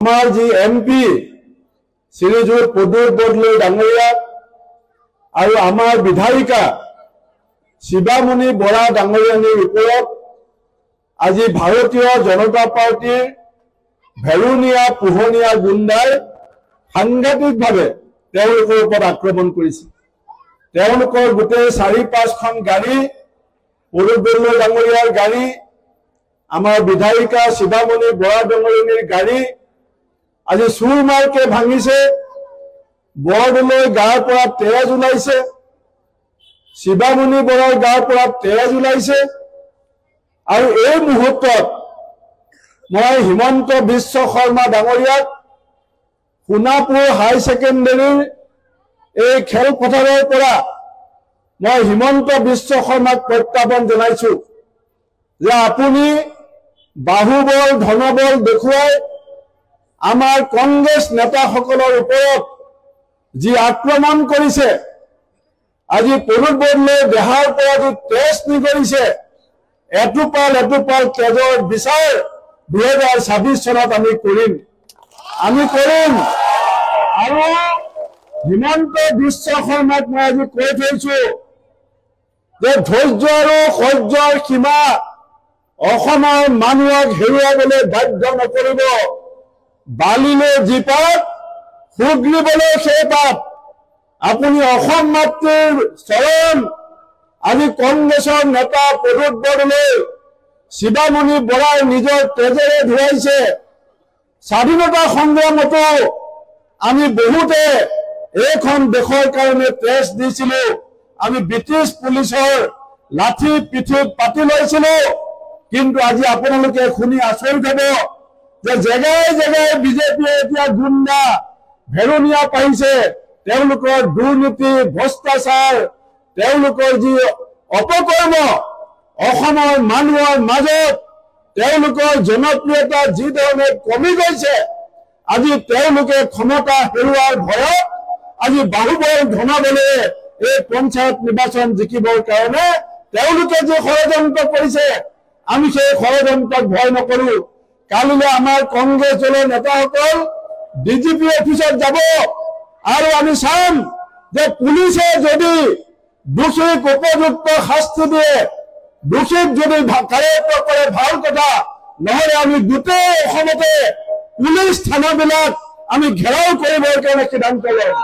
আমাৰ যি এমপি শ্ৰীযুত প্ৰদ্যুৎ বৰদলৈ ডাঙৰীয়া আৰু আমাৰ বিধায়িকা শিৱামণি বৰা ডাঙৰীয়ানীৰ ওপৰত আজি ভাৰতীয় জনতা পাৰ্টিৰ ভেৰুনীয়া পোহনীয়া গুণ্ডাই সাংঘাতিকভাৱে তেওঁলোকৰ ওপৰত আক্ৰমণ কৰিছে। তেওঁলোকৰ গোটেই ৪-৫খন গাড়ী, প্ৰদ্যুৎ বৰদলৈ ডাঙৰীয়াৰ গাড়ী, আমাৰ বিধায়িকা শিৱামণি বৰা ডাঙৰীয়ানীৰ গাড়ী আজি চুৰমাৰকে ভাঙিছে। বৰদলৈ গাৰ পৰা তেজ ওলাইছে, শিৱামণি বৰাৰ গাৰ পৰা তেজ ওলাইছে। আৰু এই মুহূৰ্তত মই হিমন্ত বিশ্ব শৰ্মা ডাঙৰীয়াক সোণাপুৰ হাই ছেকেণ্ডেৰীৰ এই খেলপথাৰৰ পৰা মই হিমন্ত বিশ্ব শৰ্মাক প্ৰত্যাহ্বান জনাইছো যে আপুনি বাহুবল ধনবল দেখুৱাই আমাৰ কংগ্ৰেছ নেতাসকলৰ ওপৰত যি আক্ৰমণ কৰিছে, আজি প্ৰদ্যুৎ বৰদলৈ দেহাৰ পৰা যি তেজ নিগৰিছে, এটোপাল এটোপাল তেজৰ বিচাৰ 2026 চনত আমি কৰিম। আৰু হিমন্ত বিশ্ব শৰ্মাক মই আজি কৈ থৈছো যে ধৈৰ্য আৰু সহ্যৰ সীমা অসমৰ মানুহক হেৰুৱাবলৈ বাধ্য নকৰিব। বালিলৈ যি পাপ, শুগলিবলৈ সেই পাপ। আপুনি অসম মাতৃৰ চৰণ আজি কংগ্ৰেছৰ নেতা প্ৰদ্যুৎ বৰদলৈ শিৱামণি বৰাই নিজৰ তেজেৰে ধুৱাইছে। স্বাধীনতা সংগ্ৰামতো আমি বহুতে এইখন দেশৰ কাৰণে তেজ দিছিলো। আমি ব্ৰিটিছ পুলিচৰ লাঠি পিঠিত পাতি লৈছিলো। কিন্তু আজি আপোনালোকে শুনি আচৰিত হ'ব যে জেগাই জেগাই বিজেপিয়ে এতিয়া গুণ্ডা ভেৰুনীয়া পাইছে। তেওঁলোকৰ দুৰ্নীতি, ভ্ৰষ্টাচাৰ, তেওঁলোকৰ যি অপকৰ্ম অসমৰ মানুহৰ মাজত তেওঁলোকৰ জনপ্ৰিয়তা যি ধৰণে কমি গৈছে, আজি তেওঁলোকে ক্ষমতা হেৰুৱাৰ ভয়ত আজি বাহুবল ধনবলে এই পঞ্চায়ত নিৰ্বাচন জিকিবৰ কাৰণে তেওঁলোকে যি ষড়যন্ত্ৰ কৰিছে, আমি সেই ষড়যন্ত্ৰক ভয় নকৰো। কালিলৈ আমাৰ কংগ্ৰেছ দলৰ নেতাসকল ডিজিপি অফিচত যাব আৰু আমি চাম যে পুলিচে যদি দোষীক উপযুক্ত শাস্তি দিয়ে, দোষীক যদি কাৰেক্ট কৰে ভাল কথা, নহলে আমি গোটেই অসমতে পুলিচ থানাবিলাক আমি ঘেৰাও কৰিবৰ কাৰণে সিদ্ধান্ত লম।